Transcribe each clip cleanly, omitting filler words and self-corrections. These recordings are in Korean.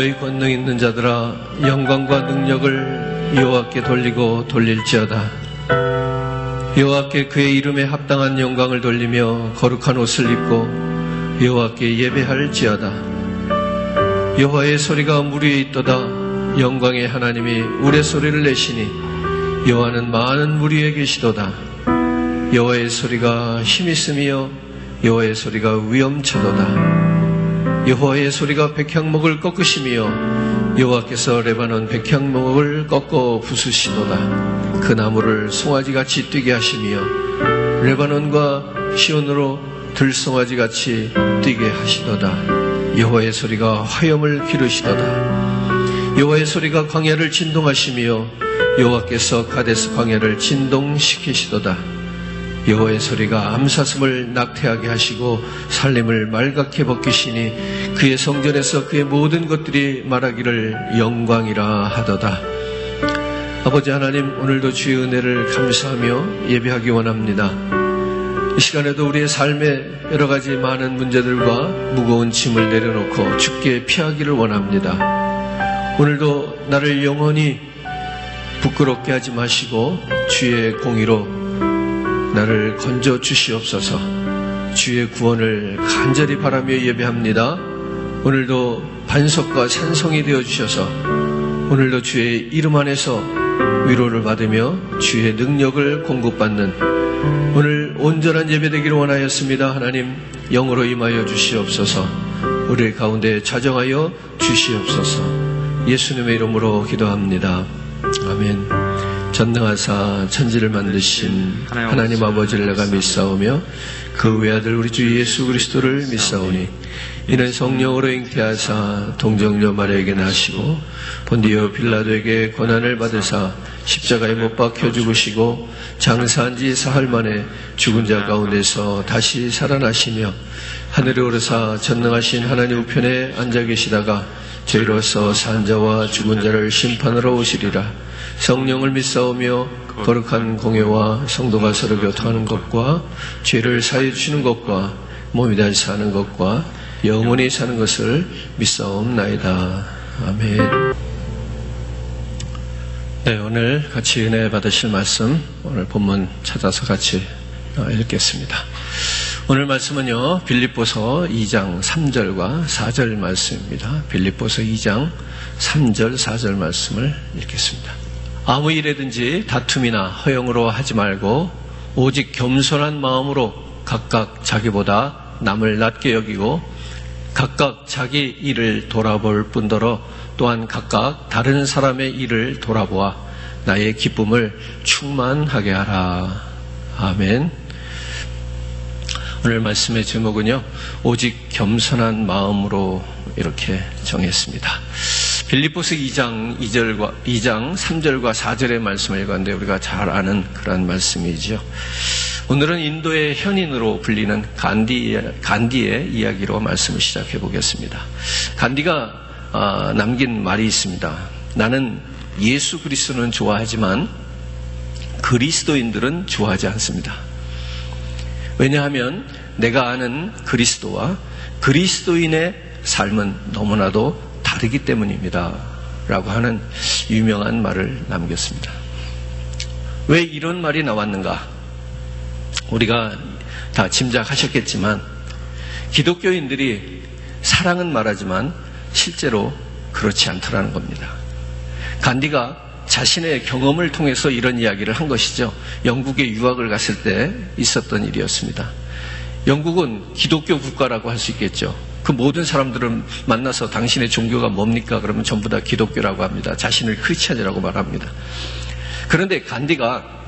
너희 권능 있는 자들아 영광과 능력을 여호와께 돌리고 돌릴지어다. 여호와께 그의 이름에 합당한 영광을 돌리며 거룩한 옷을 입고 여호와께 예배할지어다. 여호와의 소리가 물 위에 있도다. 영광의 하나님이 우레소리를 내시니 여호와는 많은 물 위에 계시도다. 여호와의 소리가 힘있으며 여호와의 소리가 위엄차도다. 여호와의 소리가 백향목을 꺾으시며 여호와께서 레바논 백향목을 꺾어 부수시도다. 그 나무를 송아지같이 뛰게 하시며 레바논과 시온으로 들송아지같이 뛰게 하시도다. 여호와의 소리가 화염을 기르시도다. 여호와의 소리가 광야를 진동하시며 여호와께서 가데스 광야를 진동시키시도다. 여호와의 소리가 암사슴을 낙태하게 하시고 살림을 말갛게 벗기시니 그의 성전에서 그의 모든 것들이 말하기를 영광이라 하도다. 아버지 하나님, 오늘도 주의 은혜를 감사하며 예배하기 원합니다. 이 시간에도 우리의 삶에 여러 가지 많은 문제들과 무거운 짐을 내려놓고 주께 피하기를 원합니다. 오늘도 나를 영원히 부끄럽게 하지 마시고 주의 공의로 나를 건져 주시옵소서. 주의 구원을 간절히 바라며 예배합니다. 오늘도 반석과 산성이 되어 주셔서 오늘도 주의 이름 안에서 위로를 받으며 주의 능력을 공급받는 오늘 온전한 예배 되기를 원하였습니다. 하나님, 영으로 임하여 주시옵소서. 우리 가운데 자정하여 주시옵소서. 예수님의 이름으로 기도합니다. 아멘. 전능하사 천지를 만드신 하나님 아버지를 내가 믿사오며 그 외아들 우리 주 예수 그리스도를 믿사오니 이는 성령으로 잉태하사 동정녀 마리아에게 나시고 본디오 빌라도에게 고난을 받으사 십자가에 못 박혀 죽으시고 장사한 지 사흘 만에 죽은 자 가운데서 다시 살아나시며 하늘에 오르사 전능하신 하나님 우편에 앉아 계시다가 저희로서 산 자와 죽은 자를 심판하러 오시리라. 성령을 믿사오며 거룩한 공예와 성도가 서로 교통하는 것과 죄를 사해 주시는 것과 몸이 다시 사는 것과 영원히 사는 것을 믿사옵나이다. 아멘. 네, 오늘 같이 은혜 받으실 말씀, 오늘 본문 찾아서 같이 읽겠습니다. 오늘 말씀은요, 빌립보서 2장 3절과 4절 말씀입니다. 빌립보서 2장 3절, 4절 말씀을 읽겠습니다. 아무 일에든지 다툼이나 허영으로 하지 말고 오직 겸손한 마음으로 각각 자기보다 남을 낮게 여기고 각각 자기 일을 돌아볼 뿐더러 또한 각각 다른 사람의 일을 돌아보아 나의 기쁨을 충만하게 하라. 아멘. 오늘 말씀의 제목은요, 오직 겸손한 마음으로 이렇게 정했습니다. 빌립보서 2장 3절과 4절의 말씀을 읽었는데 우리가 잘 아는 그런 말씀이죠. 오늘은 인도의 현인으로 불리는 간디의 이야기로 말씀을 시작해 보겠습니다. 간디가 남긴 말이 있습니다. 나는 예수 그리스도는 좋아하지만 그리스도인들은 좋아하지 않습니다. 왜냐하면 내가 아는 그리스도와 그리스도인의 삶은 너무나도 다르기 때문입니다. 라고 하는 유명한 말을 남겼습니다. 왜 이런 말이 나왔는가? 우리가 다 짐작하셨겠지만 기독교인들이 사랑은 말하지만 실제로 그렇지 않더라는 겁니다. 간디가 자신의 경험을 통해서 이런 이야기를 한 것이죠. 영국에 유학을 갔을 때 있었던 일이었습니다. 영국은 기독교 국가라고 할 수 있겠죠. 그 모든 사람들을 만나서 당신의 종교가 뭡니까? 그러면 전부 다 기독교라고 합니다. 자신을 크리스찬이라고 말합니다. 그런데 간디가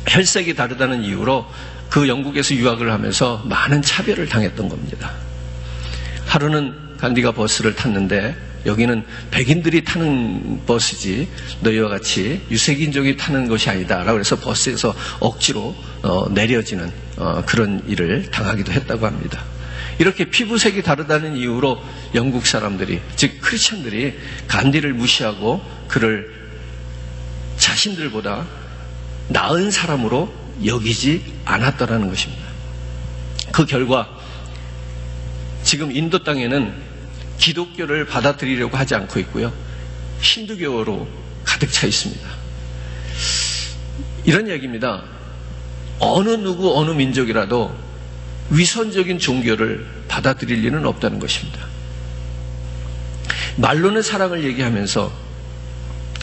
혈색이 다르다는 이유로 그 영국에서 유학을 하면서 많은 차별을 당했던 겁니다. 하루는 간디가 버스를 탔는데 여기는 백인들이 타는 버스지 너희와 같이 유색인종이 타는 것이 아니다 라고 해서 버스에서 억지로 내려지는 그런 일을 당하기도 했다고 합니다. 이렇게 피부색이 다르다는 이유로 영국 사람들이, 즉 크리스천들이 간디를 무시하고 그를 자신들보다 나은 사람으로 여기지 않았다라는 것입니다. 그 결과 지금 인도 땅에는 기독교를 받아들이려고 하지 않고 있고요, 힌두교로 가득 차 있습니다. 이런 얘기입니다. 어느 누구 어느 민족이라도 위선적인 종교를 받아들일 리는 없다는 것입니다. 말로는 사랑을 얘기하면서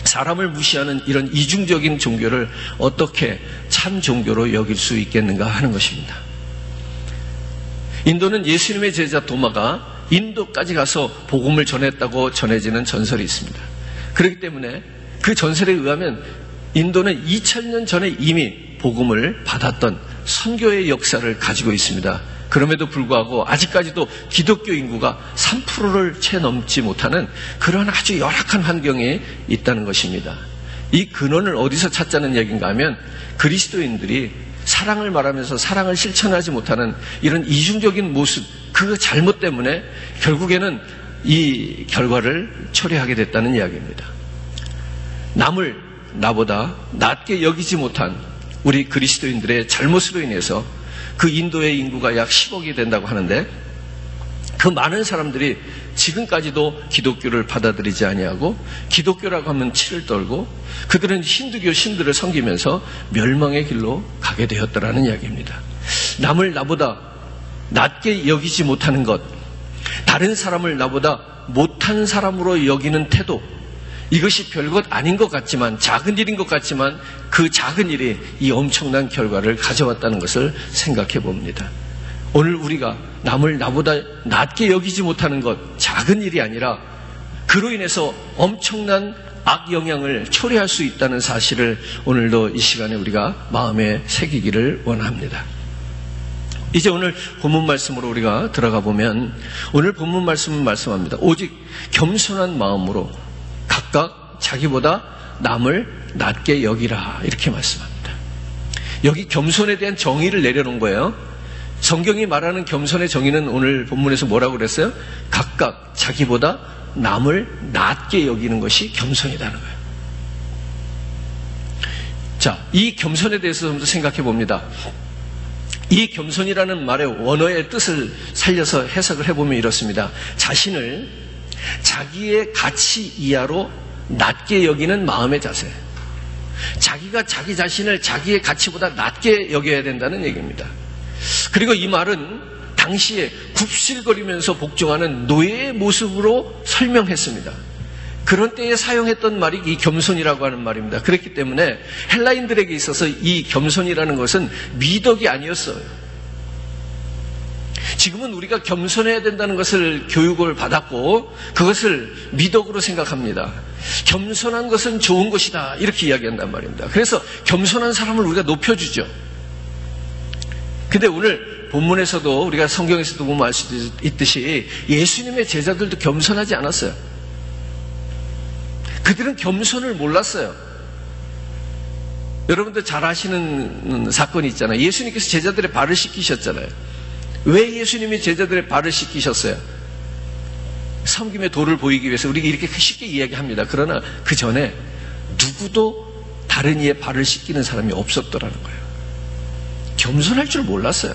사람을 무시하는 이런 이중적인 종교를 어떻게 참 종교로 여길 수 있겠는가 하는 것입니다. 인도는 예수님의 제자 도마가 인도까지 가서 복음을 전했다고 전해지는 전설이 있습니다. 그렇기 때문에 그 전설에 의하면 인도는 2000년 전에 이미 복음을 받았던 선교의 역사를 가지고 있습니다. 그럼에도 불구하고 아직까지도 기독교 인구가 3%를 채 넘지 못하는 그런 아주 열악한 환경에 있다는 것입니다. 이 근원을 어디서 찾자는 얘기인가 하면 그리스도인들이 사랑을 말하면서 사랑을 실천하지 못하는 이런 이중적인 모습, 그 잘못 때문에 결국에는 이 결과를 초래하게 됐다는 이야기입니다. 남을 나보다 낮게 여기지 못한 우리 그리스도인들의 잘못으로 인해서 그 인도의 인구가 약 10억이 된다고 하는데 그 많은 사람들이 지금까지도 기독교를 받아들이지 아니하고 기독교라고 하면 치를 떨고 그들은 힌두교 신들을 섬기면서 멸망의 길로 가게 되었다라는 이야기입니다. 남을 나보다 낮게 여기지 못하는 것, 다른 사람을 나보다 못한 사람으로 여기는 태도, 이것이 별것 아닌 것 같지만, 작은 일인 것 같지만 그 작은 일이 이 엄청난 결과를 가져왔다는 것을 생각해 봅니다. 오늘 우리가 남을 나보다 낮게 여기지 못하는 것, 작은 일이 아니라 그로 인해서 엄청난 악영향을 초래할 수 있다는 사실을 오늘도 이 시간에 우리가 마음에 새기기를 원합니다. 이제 오늘 본문 말씀으로 우리가 들어가 보면 오늘 본문 말씀은 말씀합니다. 오직 겸손한 마음으로 각각 자기보다 남을 낮게 여기라 이렇게 말씀합니다. 여기 겸손에 대한 정의를 내려놓은 거예요. 성경이 말하는 겸손의 정의는 오늘 본문에서 뭐라고 그랬어요? 각각 자기보다 남을 낮게 여기는 것이 겸손이라는 거예요. 자, 이 겸손에 대해서 좀 더 생각해 봅니다. 이 겸손이라는 말의 원어의 뜻을 살려서 해석을 해보면 이렇습니다. 자신을 자기의 가치 이하로 낮게 여기는 마음의 자세. 자기가 자기 자신을 자기의 가치보다 낮게 여겨야 된다는 얘기입니다. 그리고 이 말은 당시에 굽실거리면서 복종하는 노예의 모습으로 설명했습니다. 그런 때에 사용했던 말이 이 겸손이라고 하는 말입니다. 그렇기 때문에 헬라인들에게 있어서 이 겸손이라는 것은 미덕이 아니었어요. 지금은 우리가 겸손해야 된다는 것을 교육을 받았고 그것을 미덕으로 생각합니다. 겸손한 것은 좋은 것이다 이렇게 이야기한단 말입니다. 그래서 겸손한 사람을 우리가 높여주죠. 근데 오늘 본문에서도 우리가 성경에서도 보면 알 수 있듯이 예수님의 제자들도 겸손하지 않았어요. 그들은 겸손을 몰랐어요. 여러분들 잘 아시는 사건이 있잖아요. 예수님께서 제자들의 발을 씻기셨잖아요. 왜 예수님이 제자들의 발을 씻기셨어요? 섬김의 도를 보이기 위해서. 우리가 이렇게 쉽게 이야기합니다. 그러나 그 전에 누구도 다른 이의 발을 씻기는 사람이 없었더라는 거예요. 겸손할 줄 몰랐어요.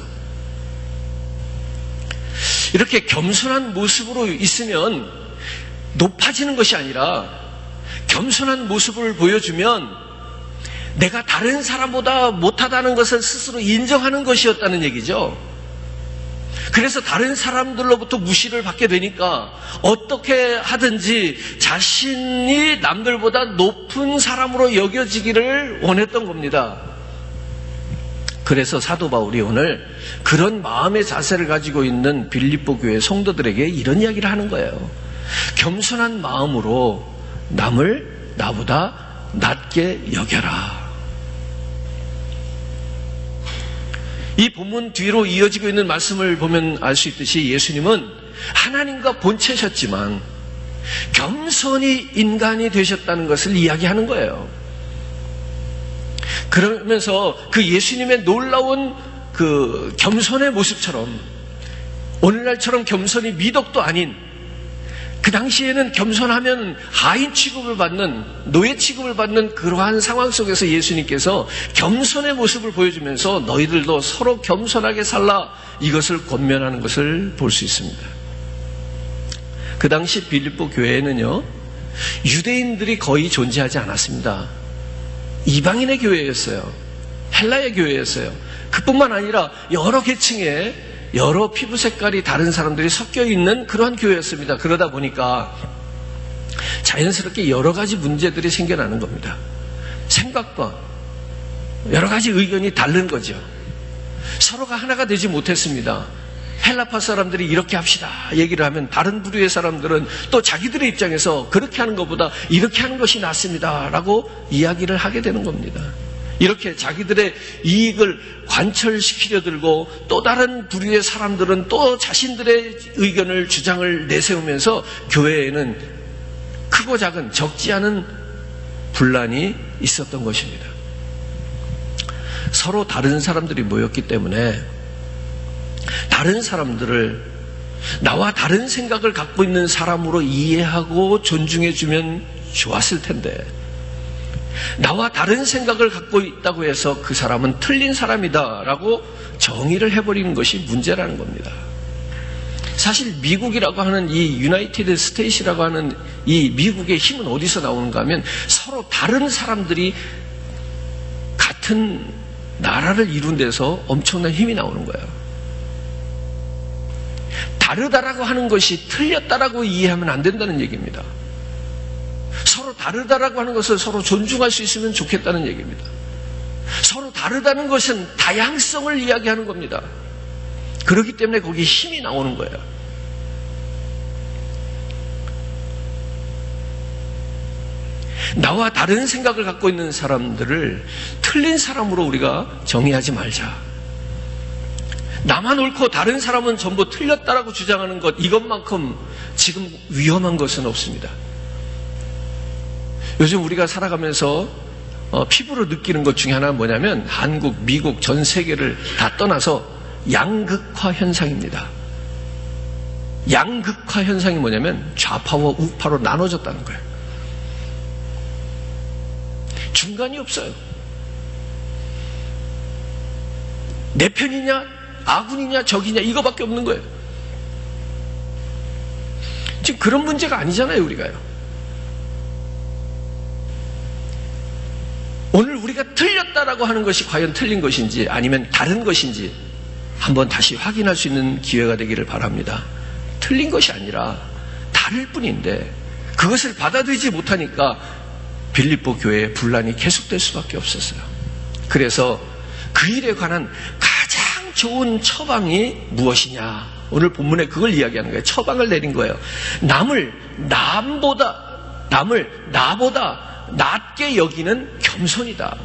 이렇게 겸손한 모습으로 있으면 높아지는 것이 아니라 겸손한 모습을 보여주면 내가 다른 사람보다 못하다는 것을 스스로 인정하는 것이었다는 얘기죠. 그래서 다른 사람들로부터 무시를 받게 되니까 어떻게 하든지 자신이 남들보다 높은 사람으로 여겨지기를 원했던 겁니다. 그래서 사도 바울이 오늘 그런 마음의 자세를 가지고 있는 빌립보 교회 성도들에게 이런 이야기를 하는 거예요. 겸손한 마음으로 남을 나보다 낮게 여겨라. 이 본문 뒤로 이어지고 있는 말씀을 보면 알 수 있듯이 예수님은 하나님과 본체셨지만 겸손히 인간이 되셨다는 것을 이야기하는 거예요. 그러면서 그 예수님의 놀라운 그 겸손의 모습처럼 오늘날처럼 겸손이 미덕도 아닌 그 당시에는 겸손하면 하인 취급을 받는 노예 취급을 받는 그러한 상황 속에서 예수님께서 겸손의 모습을 보여주면서 너희들도 서로 겸손하게 살라 이것을 권면하는 것을 볼 수 있습니다. 그 당시 빌립보 교회에는요 유대인들이 거의 존재하지 않았습니다. 이방인의 교회였어요. 헬라의 교회였어요. 그뿐만 아니라 여러 계층의 여러 피부 색깔이 다른 사람들이 섞여 있는 그러한 교회였습니다. 그러다 보니까 자연스럽게 여러 가지 문제들이 생겨나는 겁니다. 생각과 여러 가지 의견이 다른 거죠. 서로가 하나가 되지 못했습니다. 헬라파 사람들이 이렇게 합시다 얘기를 하면 다른 부류의 사람들은 또 자기들의 입장에서 그렇게 하는 것보다 이렇게 하는 것이 낫습니다 라고 이야기를 하게 되는 겁니다. 이렇게 자기들의 이익을 관철시키려 들고 또 다른 부류의 사람들은 또 자신들의 의견을 주장을 내세우면서 교회에는 크고 작은 적지 않은 분란이 있었던 것입니다. 서로 다른 사람들이 모였기 때문에 다른 사람들을 나와 다른 생각을 갖고 있는 사람으로 이해하고 존중해주면 좋았을 텐데 나와 다른 생각을 갖고 있다고 해서 그 사람은 틀린 사람이다라고 정의를 해버리는 것이 문제라는 겁니다. 사실 미국이라고 하는 이 유나이티드 스테이트라고 하는 이 미국의 힘은 어디서 나오는가 하면 서로 다른 사람들이 같은 나라를 이룬 데서 엄청난 힘이 나오는 거예요. 다르다라고 하는 것이 틀렸다라고 이해하면 안 된다는 얘기입니다. 서로 다르다라고 하는 것을 서로 존중할 수 있으면 좋겠다는 얘기입니다. 서로 다르다는 것은 다양성을 이야기하는 겁니다. 그렇기 때문에 거기에 힘이 나오는 거예요. 나와 다른 생각을 갖고 있는 사람들을 틀린 사람으로 우리가 정의하지 말자. 나만 옳고 다른 사람은 전부 틀렸다라고 주장하는 것, 이것만큼 지금 위험한 것은 없습니다. 요즘 우리가 살아가면서 피부로 느끼는 것 중에 하나는 뭐냐면 한국, 미국, 전 세계를 다 떠나서 양극화 현상입니다. 양극화 현상이 뭐냐면 좌파와 우파로 나눠졌다는 거예요. 중간이 없어요. 내 편이냐 아군이냐 적이냐 이거밖에 없는 거예요. 지금 그런 문제가 아니잖아요, 우리가요. 오늘 우리가 틀렸다라고 하는 것이 과연 틀린 것인지 아니면 다른 것인지 한번 다시 확인할 수 있는 기회가 되기를 바랍니다. 틀린 것이 아니라 다를 뿐인데 그것을 받아들이지 못하니까 빌립보 교회의 분란이 계속될 수밖에 없었어요. 그래서 그 일에 관한 가장 좋은 처방이 무엇이냐? 오늘 본문에 그걸 이야기하는 거예요. 처방을 내린 거예요. 남을 나보다 낮게 여기는 겸손이다.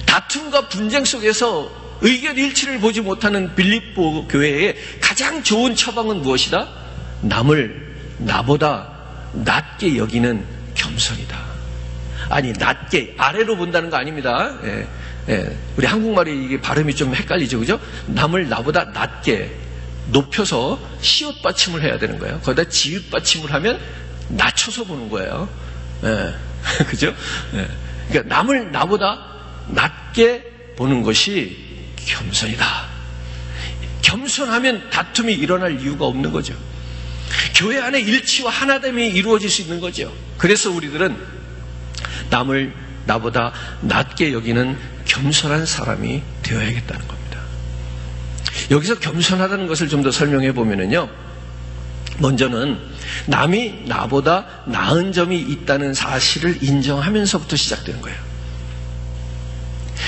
다툼과 분쟁 속에서 의견 일치를 보지 못하는 빌립보 교회의 가장 좋은 처방은 무엇이다? 남을 나보다 낮게 여기는 겸손이다. 아니, 낮게 아래로 본다는 거 아닙니다. 우리 한국말이 이게 발음이 좀 헷갈리죠, 그죠? 남을 나보다 낮게 높여서 시옷 받침을 해야 되는 거예요. 거기다 지읒 받침을 하면 낮춰서 보는 거예요. 그죠? 그러니까 남을 나보다 낮게 보는 것이 겸손이다. 겸손하면 다툼이 일어날 이유가 없는 거죠. 교회 안에 일치와 하나됨이 이루어질 수 있는 거죠. 그래서 우리들은 남을 나보다 낮게 여기는 겸손한 사람이 되어야겠다는 겁니다. 여기서 겸손하다는 것을 좀 더 설명해 보면은요, 먼저는 남이 나보다 나은 점이 있다는 사실을 인정하면서부터 시작되는 거예요.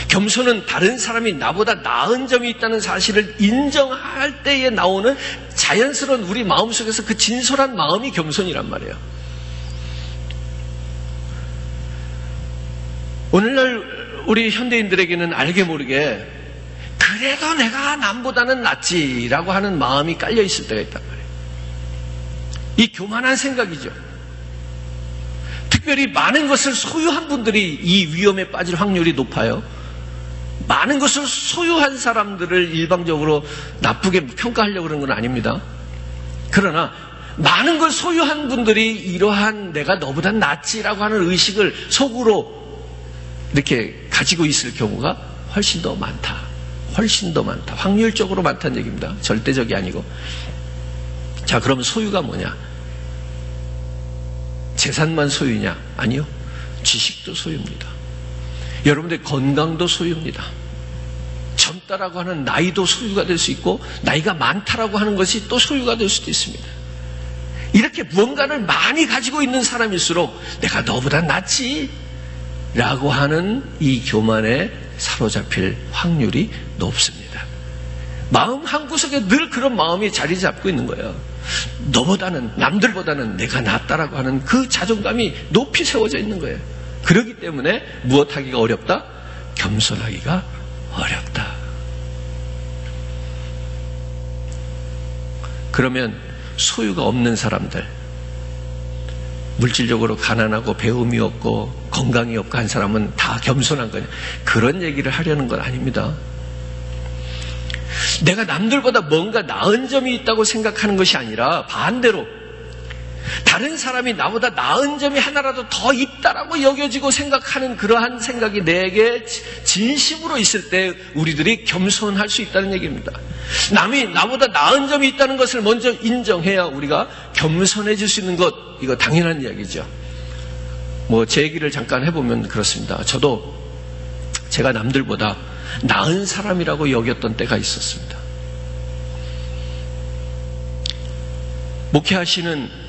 겸손은 다른 사람이 나보다 나은 점이 있다는 사실을 인정할 때에 나오는 자연스러운 우리 마음속에서 그 진솔한 마음이 겸손이란 말이에요. 오늘날 우리 현대인들에게는 알게 모르게 그래도 내가 남보다는 낫지라고 하는 마음이 깔려 있을 때가 있단 말이에요. 이 교만한 생각이죠. 특별히 많은 것을 소유한 분들이 이 위험에 빠질 확률이 높아요. 많은 것을 소유한 사람들을 일방적으로 나쁘게 평가하려고 그러는 건 아닙니다. 그러나 많은 걸 소유한 분들이 이러한 내가 너보다 낫지라고 하는 의식을 속으로 이렇게 가지고 있을 경우가 훨씬 더 많다. 훨씬 더 많다. 확률적으로 많다는 얘기입니다. 절대적이 아니고. 자, 그럼 소유가 뭐냐? 재산만 소유냐? 아니요. 지식도 소유입니다. 여러분들 건강도 소유입니다. 젊다라고 하는 나이도 소유가 될 수 있고 나이가 많다라고 하는 것이 또 소유가 될 수도 있습니다. 이렇게 무언가를 많이 가지고 있는 사람일수록 내가 너보다 낫지 라고 하는 이 교만에 사로잡힐 확률이 높습니다. 마음 한구석에 늘 그런 마음이 자리 잡고 있는 거예요. 너보다는, 남들보다는 내가 낫다라고 하는 그 자존감이 높이 세워져 있는 거예요. 그렇기 때문에 무엇하기가 어렵다? 겸손하기가 어렵다. 그러면 소유가 없는 사람들, 물질적으로 가난하고 배움이 없고 건강이 없고 한 사람은 다 겸손한 거냐? 그런 얘기를 하려는 건 아닙니다. 내가 남들보다 뭔가 나은 점이 있다고 생각하는 것이 아니라 반대로 다른 사람이 나보다 나은 점이 하나라도 더 있다라고 여겨지고 생각하는 그러한 생각이 내게 진심으로 있을 때 우리들이 겸손할 수 있다는 얘기입니다. 남이 나보다 나은 점이 있다는 것을 먼저 인정해야 우리가 겸손해질 수 있는 것, 이거 당연한 이야기죠. 제 얘기를 잠깐 해보면 그렇습니다. 저도 제가 남들보다 나은 사람이라고 여겼던 때가 있었습니다. 목회하시는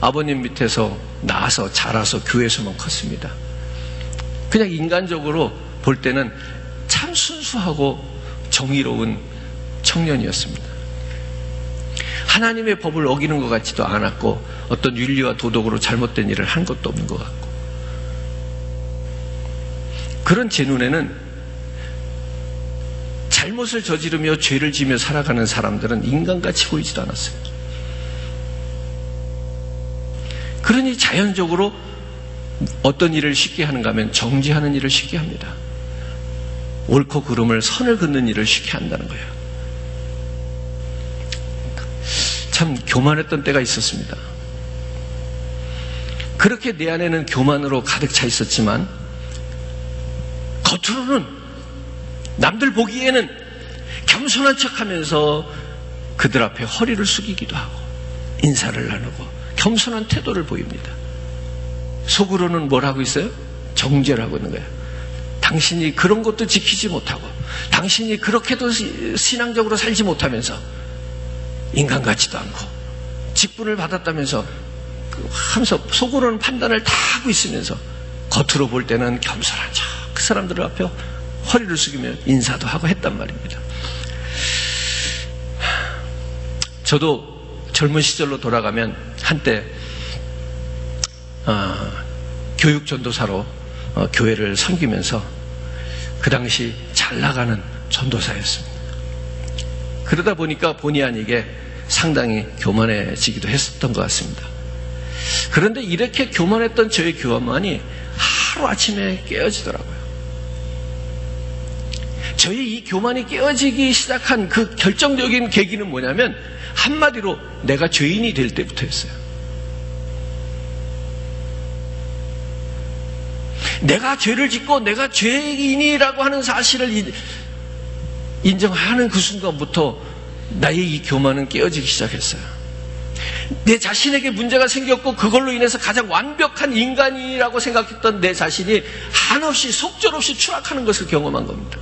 아버님 밑에서 나와서 자라서 교회에서만 컸습니다. 그냥 인간적으로 볼 때는 참 순수하고 정의로운 청년이었습니다. 하나님의 법을 어기는 것 같지도 않았고 어떤 윤리와 도덕으로 잘못된 일을 한 것도 없는 것 같고, 그런 제 눈에는 잘못을 저지르며 죄를 지며 살아가는 사람들은 인간같이 보이지도 않았어요. 그러니 자연적으로 어떤 일을 쉽게 하는가 하면 정죄하는 일을 쉽게 합니다. 옳고 그름을 선을 긋는 일을 쉽게 한다는 거예요. 참 교만했던 때가 있었습니다. 그렇게 내 안에는 교만으로 가득 차 있었지만 겉으로는 남들 보기에는 겸손한 척하면서 그들 앞에 허리를 숙이기도 하고 인사를 나누고 겸손한 태도를 보입니다. 속으로는 뭘 하고 있어요? 정죄를 하고 있는 거예요. 당신이 그런 것도 지키지 못하고 당신이 그렇게도 신앙적으로 살지 못하면서 인간 같지도 않고 직분을 받았다면서 하면서 속으로는 판단을 다 하고 있으면서 겉으로 볼 때는 겸손한 척 그 사람들 앞에 허리를 숙이며 인사도 하고 했단 말입니다. 저도 젊은 시절로 돌아가면 한때 교육 전도사로 교회를 섬기면서 그 당시 잘 나가는 전도사였습니다. 그러다 보니까 본의 아니게 상당히 교만해지기도 했었던 것 같습니다. 그런데 이렇게 교만했던 저의 교만이 하루아침에 깨어지더라고요. 저희 이 교만이 깨어지기 시작한 그 결정적인 계기는 뭐냐면 한마디로 내가 죄인이 될 때부터였어요. 내가 죄를 짓고 내가 죄인이라고 하는 사실을 인정하는 그 순간부터 나의 이 교만은 깨어지기 시작했어요. 내 자신에게 문제가 생겼고 그걸로 인해서 가장 완벽한 인간이라고 생각했던 내 자신이 한없이 속절없이 추락하는 것을 경험한 겁니다.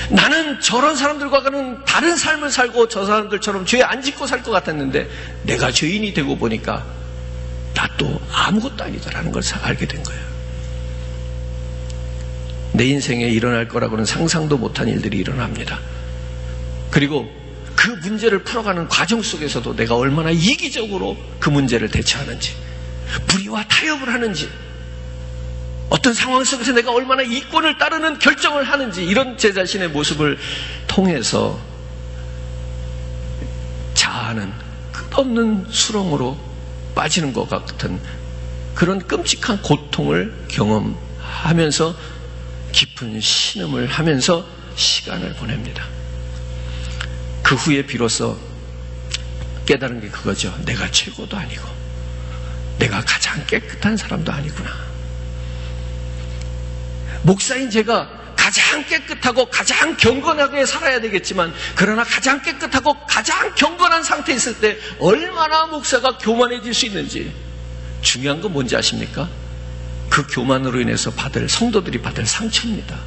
나는 저런 사람들과는 다른 삶을 살고 저 사람들처럼 죄 안 짓고 살 것 같았는데 내가 죄인이 되고 보니까 나 또 아무것도 아니다라는 걸 알게 된 거예요. 내 인생에 일어날 거라고는 상상도 못한 일들이 일어납니다. 그리고 그 문제를 풀어가는 과정 속에서도 내가 얼마나 이기적으로 그 문제를 대처하는지, 불의와 타협을 하는지, 어떤 상황 속에서 내가 얼마나 이권을 따르는 결정을 하는지, 이런 제 자신의 모습을 통해서 자아는 끝없는 수렁으로 빠지는 것 같은 그런 끔찍한 고통을 경험하면서 깊은 신음을 하면서 시간을 보냅니다. 그 후에 비로소 깨달은 게 그거죠. 내가 최고도 아니고 내가 가장 깨끗한 사람도 아니구나. 목사인 제가 가장 깨끗하고 가장 경건하게 살아야 되겠지만, 그러나 가장 깨끗하고 가장 경건한 상태에 있을 때 얼마나 목사가 교만해질 수 있는지, 중요한 건 뭔지 아십니까? 그 교만으로 인해서 성도들이 받을 상처입니다.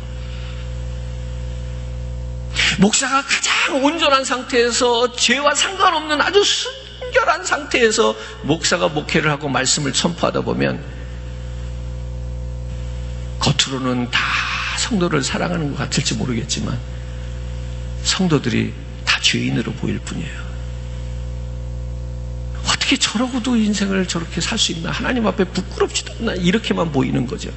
목사가 가장 온전한 상태에서 죄와 상관없는 아주 순결한 상태에서 목사가 목회를 하고 말씀을 선포하다 보면 겉으로는 다 성도를 사랑하는 것 같을지 모르겠지만 성도들이 다 죄인으로 보일 뿐이에요. 어떻게 저러고도 인생을 저렇게 살 수 있나, 하나님 앞에 부끄럽지도 않나, 이렇게만 보이는 거죠.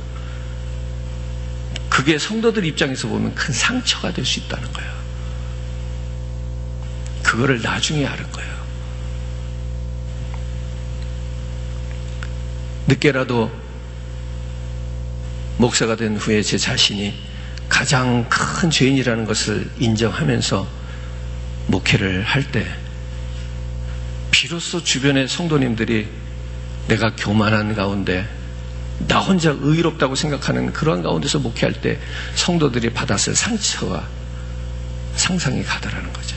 그게 성도들 입장에서 보면 큰 상처가 될 수 있다는 거예요. 그거를 나중에 아는 거예요. 늦게라도 목사가 된 후에 제 자신이 가장 큰 죄인이라는 것을 인정하면서 목회를 할 때 비로소 주변의 성도님들이 내가 교만한 가운데, 나 혼자 의롭다고 생각하는 그런 가운데서 목회할 때 성도들이 받았을 상처가 상상이 가더라는 거죠.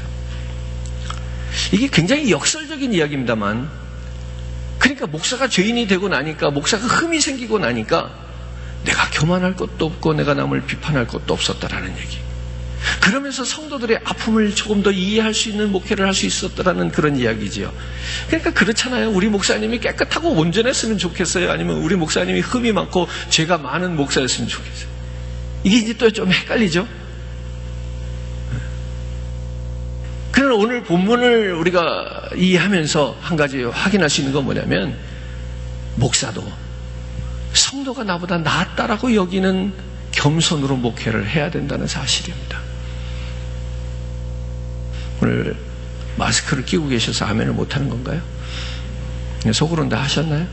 이게 굉장히 역설적인 이야기입니다만, 그러니까 목사가 죄인이 되고 나니까, 목사가 흠이 생기고 나니까 내가 교만할 것도 없고 내가 남을 비판할 것도 없었다라는 얘기. 그러면서 성도들의 아픔을 조금 더 이해할 수 있는 목회를 할 수 있었다라는 그런 이야기지요. 그러니까 그렇잖아요. 우리 목사님이 깨끗하고 온전했으면 좋겠어요? 아니면 우리 목사님이 흠이 많고 죄가 많은 목사였으면 좋겠어요? 이게 이제 또 좀 헷갈리죠? 그러나 오늘 본문을 우리가 이해하면서 한 가지 확인할 수 있는 건 뭐냐면, 목사도 성도가 나보다 낫다라고 여기는 겸손으로 목회를 해야 된다는 사실입니다. 오늘 마스크를 끼고 계셔서 아멘을 못하는 건가요? 속으로는 다 하셨나요?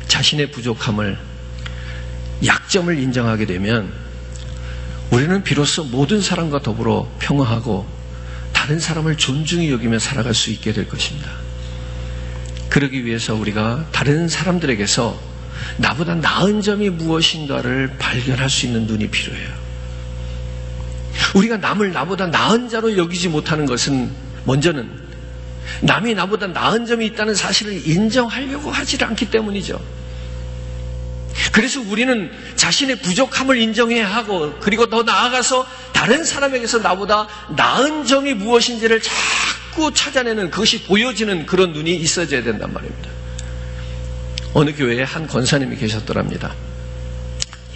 자신의 부족함을, 약점을 인정하게 되면 우리는 비로소 모든 사람과 더불어 평화하고 다른 사람을 존중히 여기며 살아갈 수 있게 될 것입니다. 그러기 위해서 우리가 다른 사람들에게서 나보다 나은 점이 무엇인가를 발견할 수 있는 눈이 필요해요. 우리가 남을 나보다 나은 자로 여기지 못하는 것은 먼저는 남이 나보다 나은 점이 있다는 사실을 인정하려고 하지 않기 때문이죠. 그래서 우리는 자신의 부족함을 인정해야 하고, 그리고 더 나아가서 다른 사람에게서 나보다 나은 점이 무엇인지를 자꾸 찾아내는, 그것이 보여지는 그런 눈이 있어져야 된단 말입니다. 어느 교회에 한 권사님이 계셨더랍니다.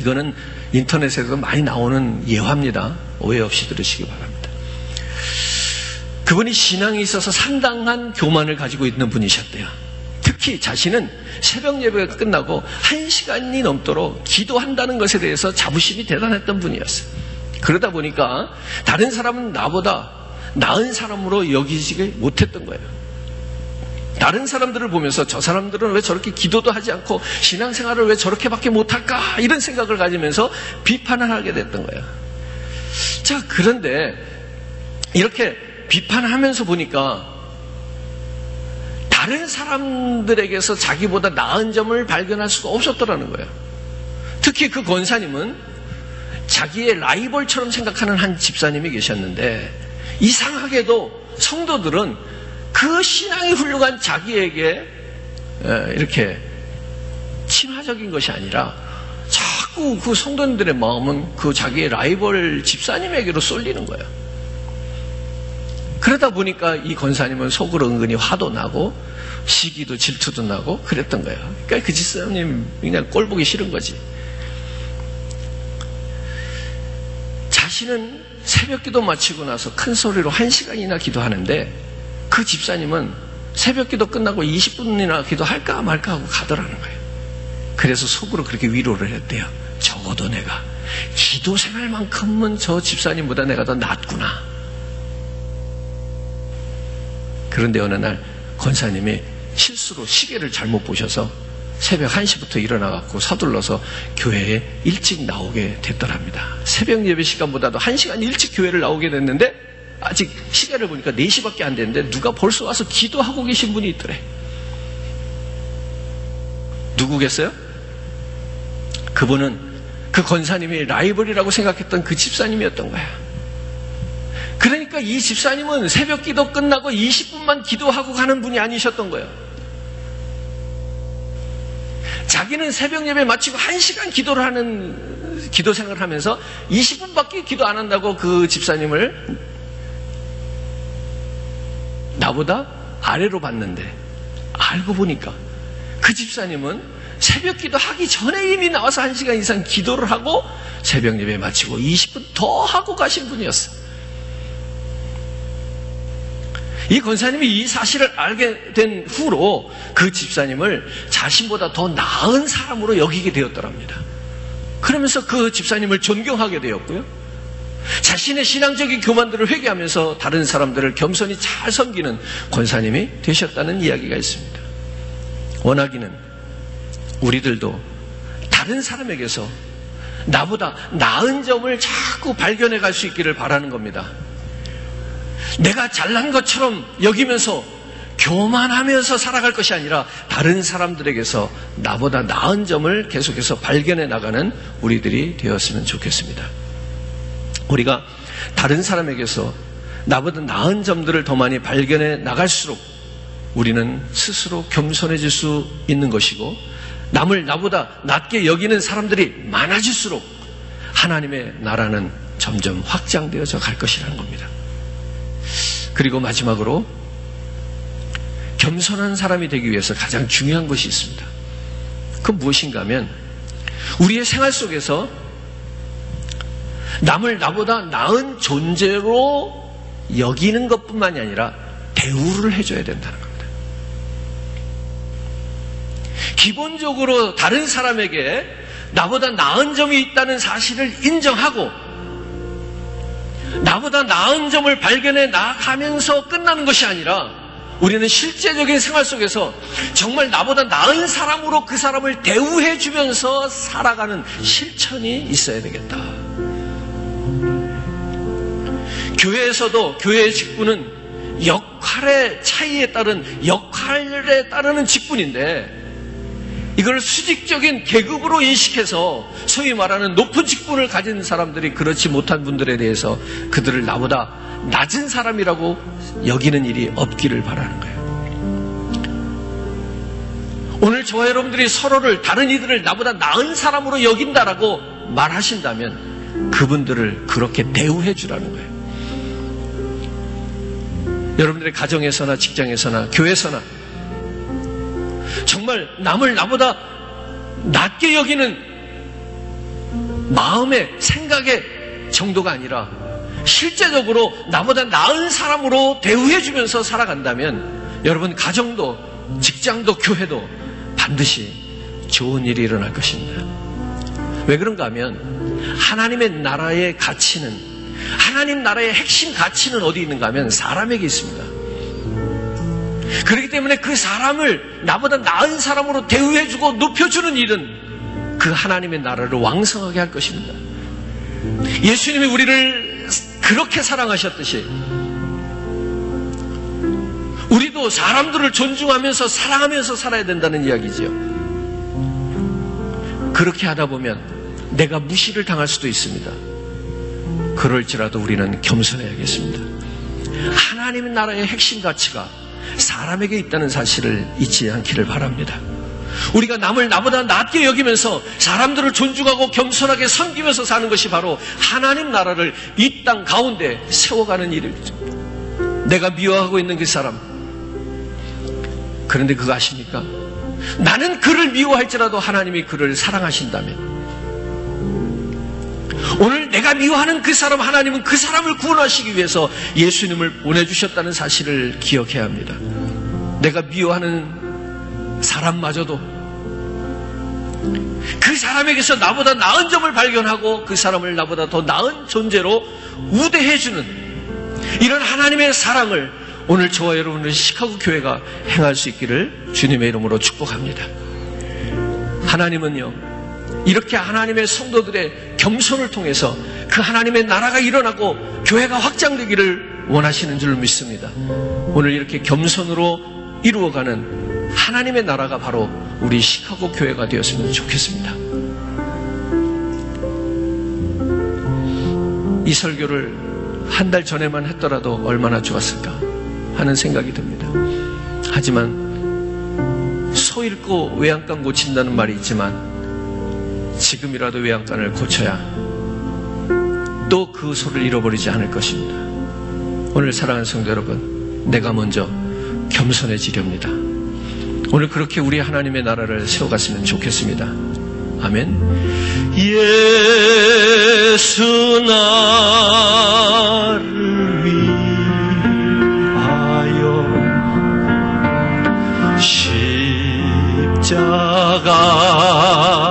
이거는 인터넷에도 많이 나오는 예화입니다. 오해 없이 들으시기 바랍니다. 그분이 신앙에 있어서 상당한 교만을 가지고 있는 분이셨대요. 특히 자신은 새벽 예배가 끝나고 1시간이 넘도록 기도한다는 것에 대해서 자부심이 대단했던 분이었어요. 그러다 보니까 다른 사람은 나보다 나은 사람으로 여기지 못했던 거예요. 다른 사람들을 보면서 저 사람들은 왜 저렇게 기도도 하지 않고 신앙생활을 왜 저렇게밖에 못할까, 이런 생각을 가지면서 비판을 하게 됐던 거예요. 자, 그런데 이렇게 비판을 하면서 보니까 다른 사람들에게서 자기보다 나은 점을 발견할 수가 없었더라는 거예요. 특히 그 권사님은 자기의 라이벌처럼 생각하는 한 집사님이 계셨는데, 이상하게도 성도들은 그 신앙이 훌륭한 자기에게 이렇게 친화적인 것이 아니라 자꾸 그 성도님들의 마음은 그 자기의 라이벌 집사님에게로 쏠리는 거예요. 그러다 보니까 이 권사님은 속으로 은근히 화도 나고 시기도 질투도 나고 그랬던 거예요. 그러니까 그 집사님 그냥 꼴 보기 싫은 거지. 자신은 새벽 기도 마치고 나서 큰 소리로 1시간이나 기도하는데, 그 집사님은 새벽 기도 끝나고 20분이나 기도할까 말까 하고 가더라는 거예요. 그래서 속으로 그렇게 위로를 했대요. 적어도 내가 기도 생활만큼은 저 집사님보다 내가 더 낫구나. 그런데 어느 날 권사님이 실수로 시계를 잘못 보셔서 새벽 1시부터 일어나갖고 서둘러서 교회에 일찍 나오게 됐더랍니다. 새벽 예배 시간보다도 1시간 일찍 교회를 나오게 됐는데, 아직 시계를 보니까 4시밖에 안 됐는데 누가 벌써 와서 기도하고 계신 분이 있더래. 누구겠어요? 그분은 그 권사님이 라이벌이라고 생각했던 그 집사님이었던 거야. 그러니까 이 집사님은 새벽 기도 끝나고 20분만 기도하고 가는 분이 아니셨던 거예요. 자기는 새벽 예배 마치고 1시간 기도를 하는, 기도 생활을 하면서 20분밖에 기도 안 한다고 그 집사님을 나보다 아래로 봤는데, 알고 보니까 그 집사님은 새벽 기도 하기 전에 이미 나와서 1시간 이상 기도를 하고 새벽 예배 마치고 20분 더 하고 가신 분이었어요. 이 권사님이 이 사실을 알게 된 후로 그 집사님을 자신보다 더 나은 사람으로 여기게 되었더랍니다. 그러면서 그 집사님을 존경하게 되었고요, 자신의 신앙적인 교만들을 회개하면서 다른 사람들을 겸손히 잘 섬기는 권사님이 되셨다는 이야기가 있습니다. 원하기는 우리들도 다른 사람에게서 나보다 나은 점을 자꾸 발견해 갈 수 있기를 바라는 겁니다. 내가 잘난 것처럼 여기면서 교만하면서 살아갈 것이 아니라 다른 사람들에게서 나보다 나은 점을 계속해서 발견해 나가는 우리들이 되었으면 좋겠습니다. 우리가 다른 사람에게서 나보다 나은 점들을 더 많이 발견해 나갈수록 우리는 스스로 겸손해질 수 있는 것이고, 남을 나보다 낮게 여기는 사람들이 많아질수록 하나님의 나라는 점점 확장되어져 갈 것이라는 겁니다. 그리고 마지막으로 겸손한 사람이 되기 위해서 가장 중요한 것이 있습니다. 그건 무엇인가 하면, 우리의 생활 속에서 남을 나보다 나은 존재로 여기는 것뿐만이 아니라 대우를 해줘야 된다는 겁니다. 기본적으로 다른 사람에게 나보다 나은 점이 있다는 사실을 인정하고 나보다 나은 점을 발견해 나아가면서 끝나는 것이 아니라 우리는 실제적인 생활 속에서 정말 나보다 나은 사람으로 그 사람을 대우해 주면서 살아가는 실천이 있어야 되겠다. 교회에서도 교회의 직분은 역할의 차이에 따른 역할에 따르는 직분인데 이걸 수직적인 계급으로 인식해서 소위 말하는 높은 직분을 가진 사람들이 그렇지 못한 분들에 대해서 그들을 나보다 낮은 사람이라고 여기는 일이 없기를 바라는 거예요. 오늘 저와 여러분들이 서로를 다른 이들을 나보다 나은 사람으로 여긴다라고 말하신다면 그분들을 그렇게 대우해 주라는 거예요. 여러분들의 가정에서나 직장에서나 교회에서나 정말 남을 나보다 낮게 여기는 마음의 생각의 정도가 아니라 실제적으로 나보다 나은 사람으로 대우해 주면서 살아간다면 여러분 가정도 직장도 교회도 반드시 좋은 일이 일어날 것입니다. 왜 그런가 하면 하나님의 나라의 가치는 하나님 나라의 핵심 가치는 어디 있는가 하면 사람에게 있습니다. 그렇기 때문에 그 사람을 나보다 나은 사람으로 대우해주고 높여주는 일은 그 하나님의 나라를 왕성하게 할 것입니다. 예수님이 우리를 그렇게 사랑하셨듯이 우리도 사람들을 존중하면서 사랑하면서 살아야 된다는 이야기죠. 그렇게 하다 보면 내가 무시를 당할 수도 있습니다. 그럴지라도 우리는 겸손해야겠습니다. 하나님의 나라의 핵심 가치가 사람에게 있다는 사실을 잊지 않기를 바랍니다. 우리가 남을 나보다 낮게 여기면서 사람들을 존중하고 겸손하게 섬기면서 사는 것이 바로 하나님 나라를 이 땅 가운데 세워가는 일입니다. 내가 미워하고 있는 그 사람, 그런데 그거 아십니까? 나는 그를 미워할지라도 하나님이 그를 사랑하신다면 오늘 내가 미워하는 그 사람, 하나님은 그 사람을 구원하시기 위해서 예수님을 보내주셨다는 사실을 기억해야 합니다. 내가 미워하는 사람마저도 그 사람에게서 나보다 나은 점을 발견하고 그 사람을 나보다 더 나은 존재로 우대해주는 이런 하나님의 사랑을 오늘 저와 여러분의 시카고 교회가 행할 수 있기를 주님의 이름으로 축복합니다. 하나님은요, 이렇게 하나님의 성도들의 겸손을 통해서 그 하나님의 나라가 일어나고 교회가 확장되기를 원하시는 줄 믿습니다. 오늘 이렇게 겸손으로 이루어가는 하나님의 나라가 바로 우리 시카고 교회가 되었으면 좋겠습니다. 이 설교를 한 달 전에만 했더라도 얼마나 좋았을까 하는 생각이 듭니다. 하지만 소 잃고 외양간 고친다는 말이 있지만 지금이라도 외양간을 고쳐야 또 그 소를 잃어버리지 않을 것입니다. 오늘 사랑하는 성도 여러분, 내가 먼저 겸손해지렵니다. 오늘 그렇게 우리 하나님의 나라를 세워갔으면 좋겠습니다. 아멘. 예수 나를 위하여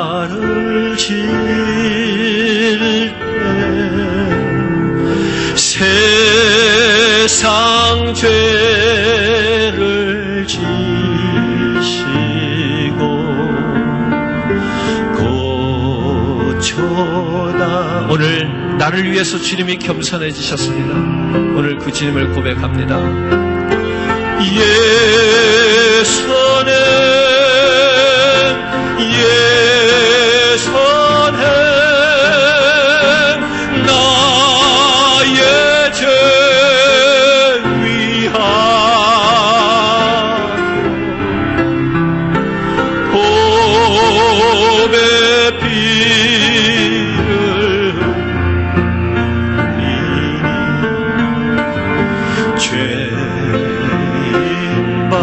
십자가를 질 때 세상 죄를 지시고 고쳐다. 오늘 나를 위해서 주님이 겸손해지셨습니다. 오늘 그 주님을 고백합니다. 예수는 나의 죄 위하여 보배 피를 흘리니 죄인만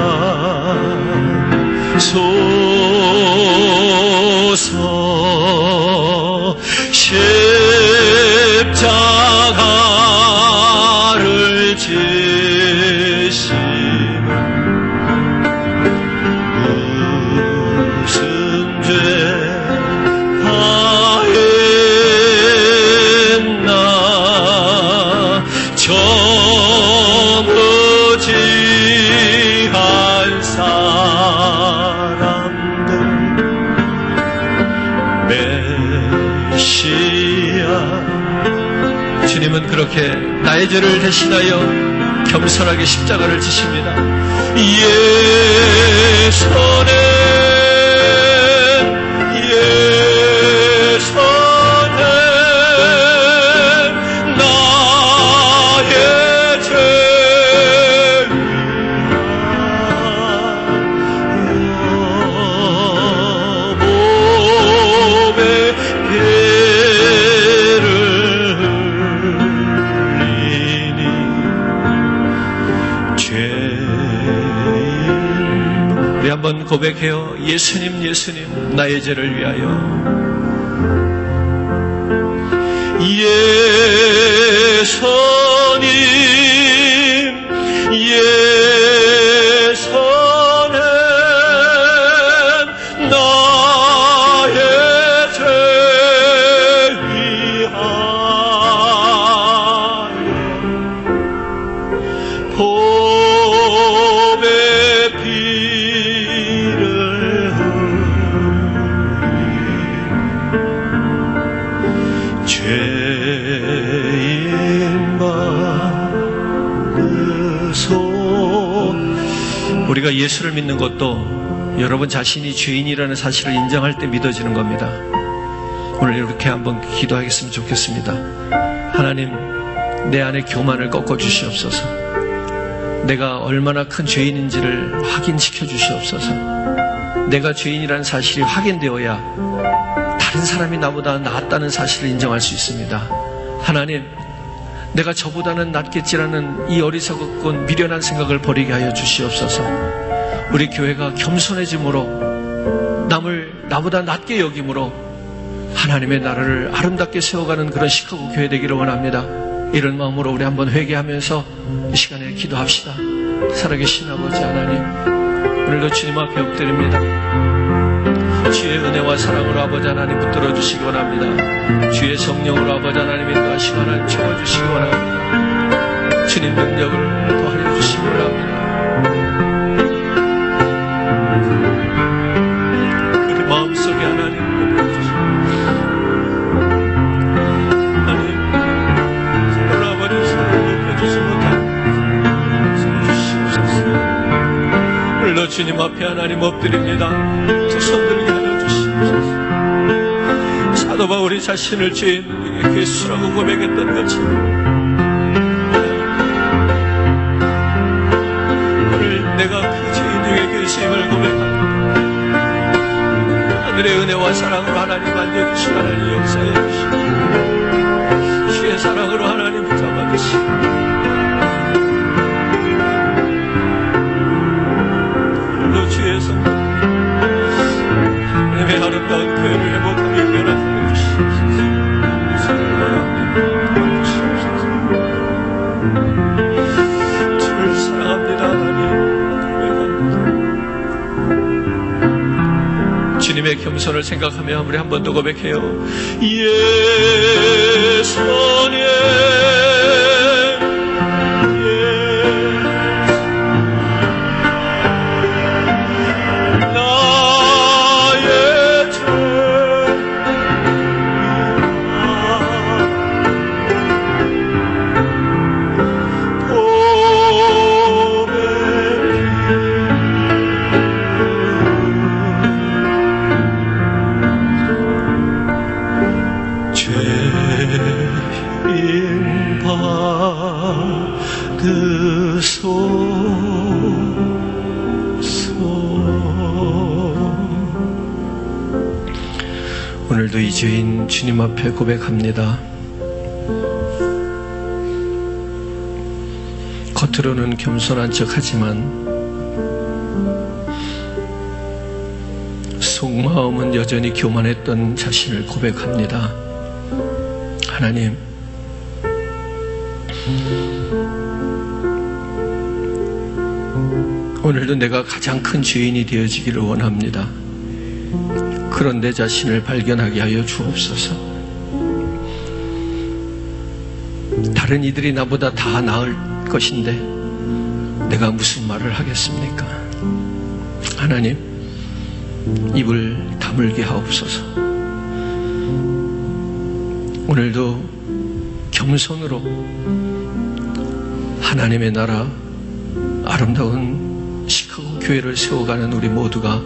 주님은 그렇게 나의 죄를 대신하여 겸손하게 십자가를 지십니다. 한번 고백해요. 예수님, 예수님, 나의 죄를 위하여. 예수님, 예수님, 나의 죄 위하여 보배 우리가 예수를 믿는 것도 여러분 자신이 죄인이라는 사실을 인정할 때 믿어지는 겁니다. 오늘 이렇게 한번 기도하겠으면 좋겠습니다. 하나님, 내 안에 교만을 꺾어 주시옵소서. 내가 얼마나 큰 죄인인지를 확인시켜 주시옵소서. 내가 죄인이라는 사실이 확인되어야 다른 사람이 나보다 낫다는 사실을 인정할 수 있습니다. 하나님, 내가 저보다는 낫겠지라는 이 어리석었고 미련한 생각을 버리게 하여 주시옵소서. 우리 교회가 겸손해짐으로 남을 나보다 낫게 여김으로 하나님의 나라를 아름답게 세워가는 그런 시카고 교회 되기를 원합니다. 이런 마음으로 우리 한번 회개하면서 이 시간에 기도합시다. 살아계신 아버지 하나님, 오늘도 주님 앞에 엎드립니다. 주의 은혜와 사랑으로 아버지 하나님 붙들어 주시기 원합니다. 주의 성령으로 아버지 하나님 인도하시고 하나님 채워주시기 원합니다. 주님 능력을 더하여 주시기 원합니다. 우리 마음속에 하나님 보내주시고 하나님 서로 아버지 서로 높여주지 못한 주시옵소서. 오늘도 주님 앞에 하나님 엎드립니다. 손들게 하여 주시옵소서. 사도 바울이 자신을 죄인에게 괴수라고 고백했던 것처럼 오늘 내가 그 죄인 중에 괴수임을 고백합니다. 하늘의 은혜와 사랑으로 하나님 만져주시고 하나님 역사해 주시고 주의 사랑으로 하나님 붙잡아 주시고 오늘도 주의 성령 하나님의 아름다운 교회를 회복하게 변화하여 주시옵소서. 주를 사랑합니다. 하나님 고백합니다. 주님의 겸손을 생각하며 우리 한 번 더 고백해요. 예수님, 오늘도 이 죄인 주님 앞에 고백합니다. 겉으로는 겸손한 척하지만 속마음은 여전히 교만했던 자신을 고백합니다. 하나님, 오늘도 내가 가장 큰 죄인이 되어지기를 원합니다. 그런 내 자신을 발견하게 하여 주옵소서. 다른 이들이 나보다 다 나을 것인데 내가 무슨 말을 하겠습니까? 하나님, 입을 다물게 하옵소서. 오늘도 겸손으로 하나님의 나라 아름다운 시카고 교회를 세워가는 우리 모두가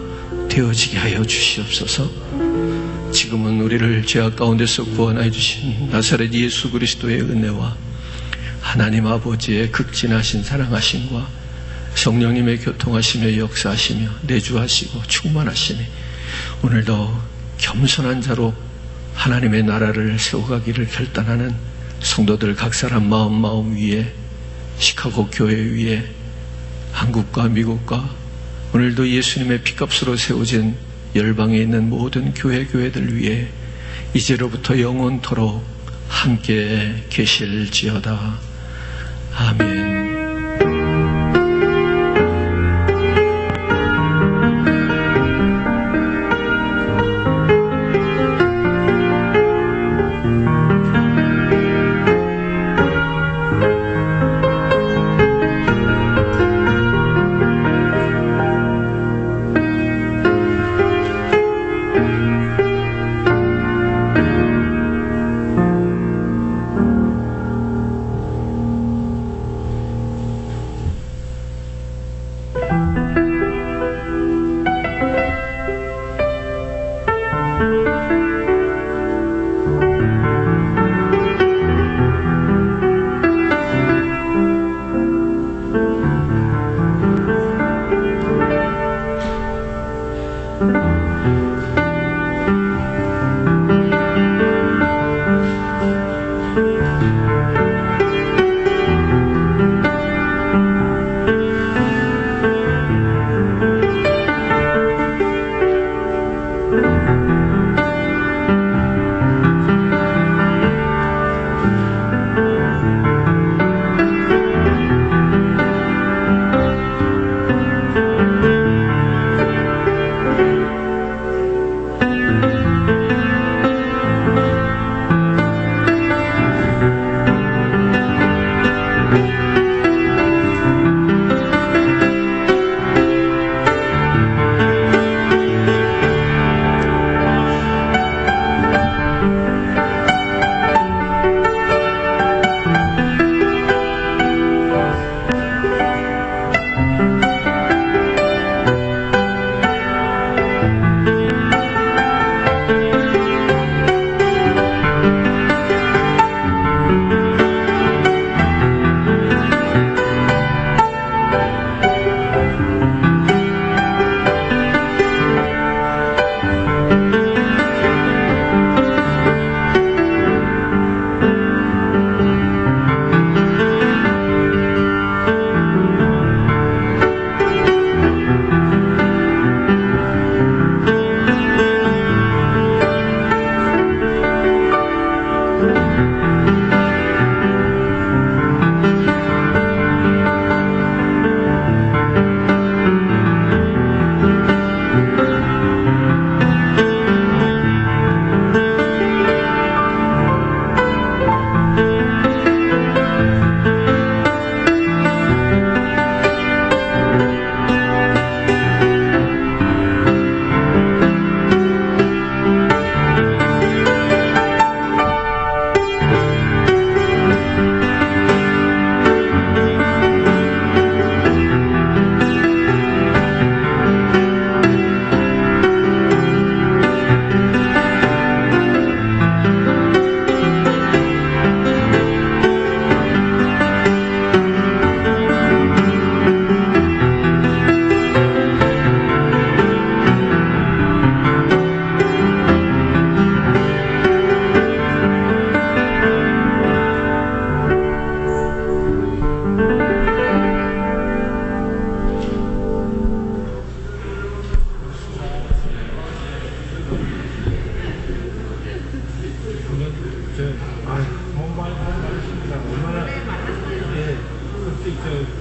되어지게 하여 주시옵소서. 지금은 우리를 죄악 가운데서 구원하여 주신 나사렛 예수 그리스도의 은혜와 하나님 아버지의 극진하신 사랑하심과 성령님의 교통하시며 역사하시며 내주하시고 충만하시니 오늘도 겸손한 자로 하나님의 나라를 세워가기를 결단하는 성도들 각 사람 마음 위에 시카고 교회 위에 한국과 미국과 오늘도 예수님의 피값으로 세워진 열방에 있는 모든 교회들 위에 이제로부터 영원토록 함께 계실지어다. 아멘.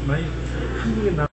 많이 한국에 나